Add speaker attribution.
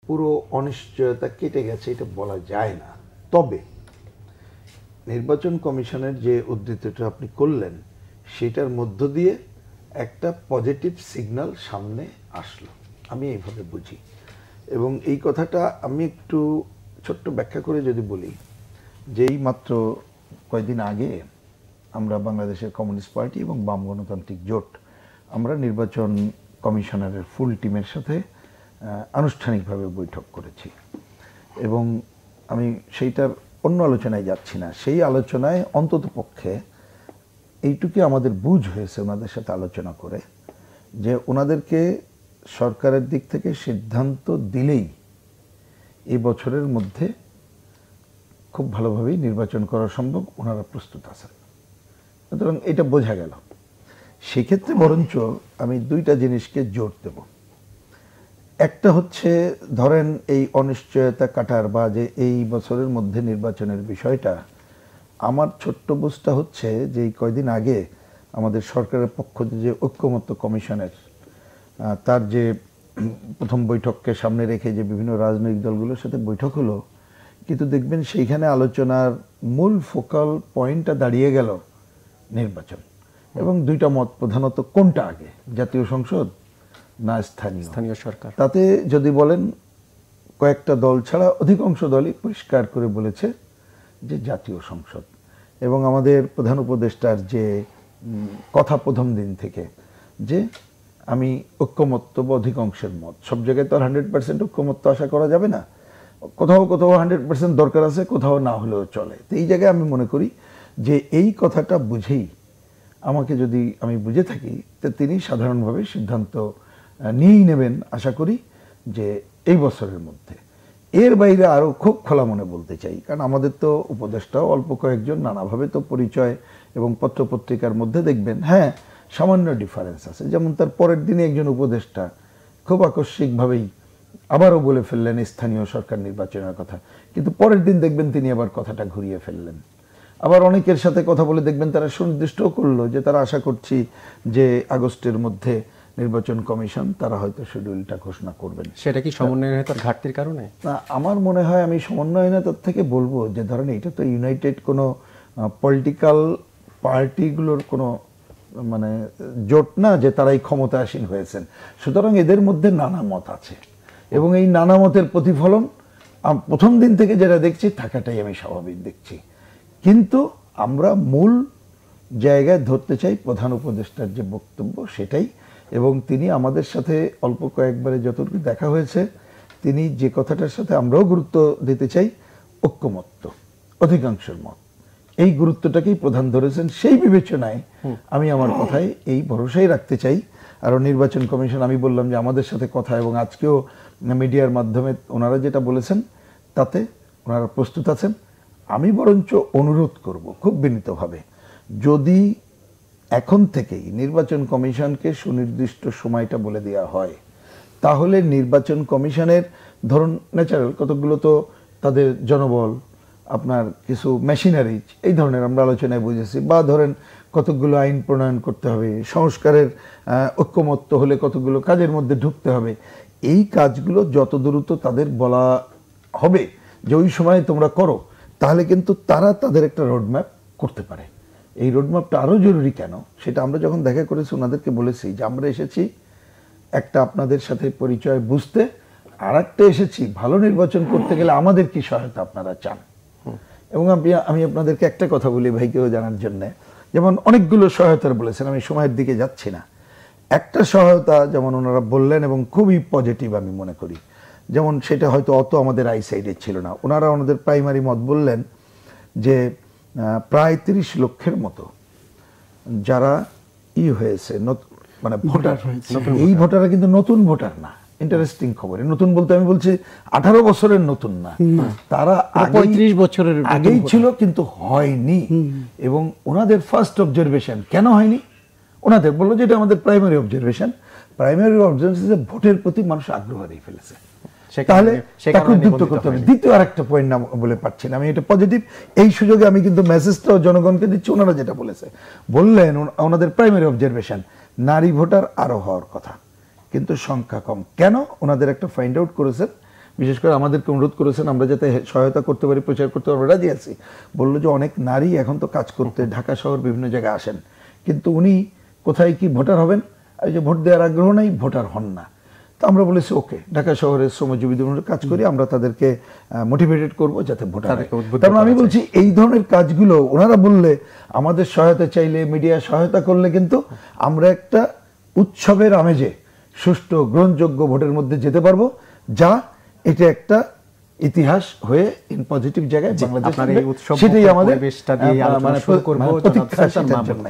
Speaker 1: পুরো অনিশ্চয়তা কেটে গেছে এটা বলা যায় না। তবে নির্বাচন কমিশনের যে উদ্ধৃতিটা আপনি করলেন সেটার মধ্য দিয়ে একটা পজিটিভ সিগন্যাল সামনে আসলো, আমি এইভাবে বুঝি। এবং এই কথাটা আমি একটু ছোট্ট ব্যাখ্যা করে যদি বলি, যেই মাত্র কয়েকদিন আগে আমরা বাংলাদেশের কমিউনিস্ট পার্টি এবং বাম গণতান্ত্রিক জোট আমরা নির্বাচন কমিশনারের ফুল টিমের সাথে আনুষ্ঠানিকভাবে বৈঠক করেছি। এবং আমি সেইটার অন্য আলোচনায় যাচ্ছি না, সেই আলোচনায় অন্তত পক্ষে এইটুকু আমাদের বুঝ হয়েছে ওনাদের সাথে আলোচনা করে, যে ওনাদেরকে সরকারের দিক থেকে সিদ্ধান্ত দিলেই এই বছরের মধ্যে খুব ভালোভাবেই নির্বাচন করা সম্ভব, ওনারা প্রস্তুত আছেন। সুতরাং এটা বোঝা গেল। সেক্ষেত্রে বরঞ্চ আমি দুইটা জিনিসকে জোর দেব। একটা হচ্ছে ধরেন এই অনিশ্চয়তা কাটার বা যে এই বছরের মধ্যে নির্বাচনের বিষয়টা, আমার ছোট্ট বুঝটা হচ্ছে যে এই কয়দিন আগে আমাদের সরকারের পক্ষ থেকে যে ঐক্যমত্য কমিশনের তার যে প্রথম বৈঠককে সামনে রেখে যে বিভিন্ন রাজনৈতিক দলগুলোর সাথে বৈঠক হলো, কিন্তু দেখবেন সেইখানে আলোচনার মূল ফোকাল পয়েন্টটা দাঁড়িয়ে গেল নির্বাচন। এবং দুইটা মত, প্রধানত কোনটা আগে, জাতীয় সংসদ না স্থানীয় সরকার। তাতে যদি বলেন কয়েকটা দল ছাড়া অধিকাংশ দলই পরিষ্কার করে বলেছে যে জাতীয় সংসদ। এবং আমাদের প্রধান উপদেষ্টার যে কথা প্রথম দিন থেকে যে আমি ঐক্যমত্য বা অধিকাংশের মত, সব জায়গায় তো আর 100% ঐক্যমত্য আশা করা যাবে না, কোথাও কোথাও 100% দরকার আছে, কোথাও না হলেও চলে। তো এই জায়গায় আমি মনে করি যে এই কথাটা বুঝেই আমাকে যদি আমি বুঝে থাকি, তো তিনি সাধারণভাবে সিদ্ধান্ত নিয়েই নেবেন আশা করি যে এই বছরের মধ্যে। এর বাইরে আরও খুব খোলা মনে বলতে চাই, কারণ আমাদের তো উপদেষ্টাও অল্প কয়েকজন, নানাভাবে তো পরিচয় এবং পত্রপত্রিকার মধ্যে দেখবেন হ্যাঁ সামান্য ডিফারেন্স আছে। যেমন তার পরের দিনে একজন উপদেষ্টা খুব আকস্মিকভাবেই আবারও বলে ফেললেন স্থানীয় সরকার নির্বাচনের কথা, কিন্তু পরের দিন দেখবেন তিনি আবার কথাটা ঘুরিয়ে ফেললেন। আবার অনেকের সাথে কথা বলে দেখবেন তারা সুনির্দিষ্টও করলো যে তারা আশা করছি যে আগস্টের মধ্যে নির্বাচন কমিশন তারা হয়তো শিডিউলটা ঘোষণা করবেন।
Speaker 2: সেটা কি সমন্বয়হীনতার ঘাটতির কারণে?
Speaker 1: না, আমার মনে হয় আমি সমন্বয়হীনতার থেকে বলবো যে ধরেন এটা তো ইউনাইটেড কোনো পলিটিক্যাল পার্টিগুলোর কোনো মানে জোট না যে তারাই ক্ষমতাসীন হয়েছেন। সুতরাং এদের মধ্যে নানা মত আছে এবং এই নানা মতের প্রতিফলন প্রথম দিন থেকে যেটা দেখছি থাকাটাই আমি স্বাভাবিক দেখছি। কিন্তু আমরা মূল জায়গায় ধরতে চাই প্রধান উপদেষ্টার যে বক্তব্য সেটাই। এবং তিনি আমাদের সাথে অল্প কয়েকবারে যতটুকু দেখা হয়েছে, তিনি যে কথাটার সাথে আমরাও গুরুত্ব দিতে চাই, ঐক্যমত্য, অধিকাংশের মত, এই গুরুত্বটাকেই প্রধান ধরেছেন। সেই বিবেচনায় আমি আমার কথায় এই ভরসাই রাখতে চাই। আর নির্বাচন কমিশন, আমি বললাম যে আমাদের সাথে কথা, এবং আজকেও মিডিয়ার মাধ্যমে ওনারা যেটা বলেছেন তাতে ওনারা প্রস্তুত আছেন। আমি বরঞ্চ অনুরোধ করব খুব বিনীতভাবে, যদি এখন থেকেই নির্বাচন কমিশনকে সুনির্দিষ্ট সময়টা বলে দেওয়া হয়, তাহলে নির্বাচন কমিশনের ধরুন ন্যাচারাল কতগুলো তো তাদের জনবল, আপনার কিছু মেশিনারিজ, এই ধরনের আমরা আলোচনায় বুঝেছি, বা ধরেন কতগুলো আইন প্রণয়ন করতে হবে, সংস্কারের ঐক্যমত্য হলে কতগুলো কাজের মধ্যে ঢুকতে হবে, এই কাজগুলো যত দ্রুত তাদের বলা হবে যে ওই সময় তোমরা করো, তাহলে কিন্তু তারা তাদের একটা রোডম্যাপ করতে পারে। এই রোডম্যাপটা আরও জরুরি কেন, সেটা আমরা যখন দেখা করেছি ওনাদেরকে বলেছি যে আমরা এসেছি একটা আপনাদের সাথে পরিচয় বুঝতে, আর একটা এসেছি ভালো নির্বাচন করতে গেলে আমাদের কি সহায়তা আপনারা চান। এবং আমি আপনাদেরকে একটা কথা বলি ভাইকেও জানার জন্য, যেমন অনেকগুলো সহায়তার বলেছেন, আমি সময়ের দিকে যাচ্ছি না। একটা সহায়তা যেমন ওনারা বললেন এবং খুবই পজিটিভ আমি মনে করি, যেমন সেটা হয়তো অত আমাদের আইসাইডে ছিল না, ওনারা ওনাদের প্রাইমারি মত বললেন যে প্রায় 30 লক্ষের মতো যারা হয়েছে মানে ভোটার হয়েছে, এই ভোটাররা কিন্তু নতুন ভোটার না। ইন্টারেস্টিং খবর, নতুন বলতে আমি বলছি 18 বছরের নতুন না, তারা
Speaker 3: 35 বছরের
Speaker 1: আগেই ছিল কিন্তু হয়নি। এবং ওনাদের ফার্স্ট অবজারভেশন কেন হয়নি, ওনাদের বললো যে এটা আমাদের প্রাইমারি অবজারভেশন, ভোটের প্রতি মানুষ আগ্রহ হারিয়ে ফেলেছে, তাহলে তাকে উদ্যুক্ত করতে হবে। দ্বিতীয় আরেকটা পয়েন্ট না বলে পারছি না আমি, এটা পজিটিভ, এই সুযোগে আমি কিন্তু মেসেজটাও জনগণকে দিচ্ছি। ওনারা যেটা বললেন ওনাদের প্রাইমারি অবজারভেশন নারী ভোটার আরো হওয়ার কথা, কিন্তু সংখ্যা কম। কেন? ওনাদের একটা ফাইন্ড আউট করেছেন বিশেষ করে আমাদেরকে অনুরোধ করেছেন আমরা যাতে সহায়তা করতে পারি, প্রচার করতে পারি, রাজি আছি। বললো যে অনেক নারী এখন তো কাজ করতে ঢাকা শহর বিভিন্ন জায়গায় আসেন, কিন্তু উনি কোথায় কি ভোটার হবেন, এই যে ভোট দেওয়ার আগ্রহ নাই, ভোটার হন না। তো আমরা বলেছি ওকে, ঢাকা শহরের শ্রমজীবীদের কাজ করি, আমরা তাদেরকে মোটিভেটেড করবো যাতে ভোটার হয়। তারপর আমি বলছি এই ধরনের কাজগুলো ওনারা বললে, আমাদের সহায়তা চাইলে, মিডিয়া সহায়তা করলে কিন্তু আমরা একটা উৎসবের আমেজে সুষ্ঠু গ্রহণযোগ্য ভোটের মধ্যে যেতে পারবো, যা এটা একটা ইতিহাস হয়ে ইন পজিটিভ জায়গায় বাংলাদেশ, সেটাই আমাদের
Speaker 2: প্রতীক্ষা সেটার জন্য।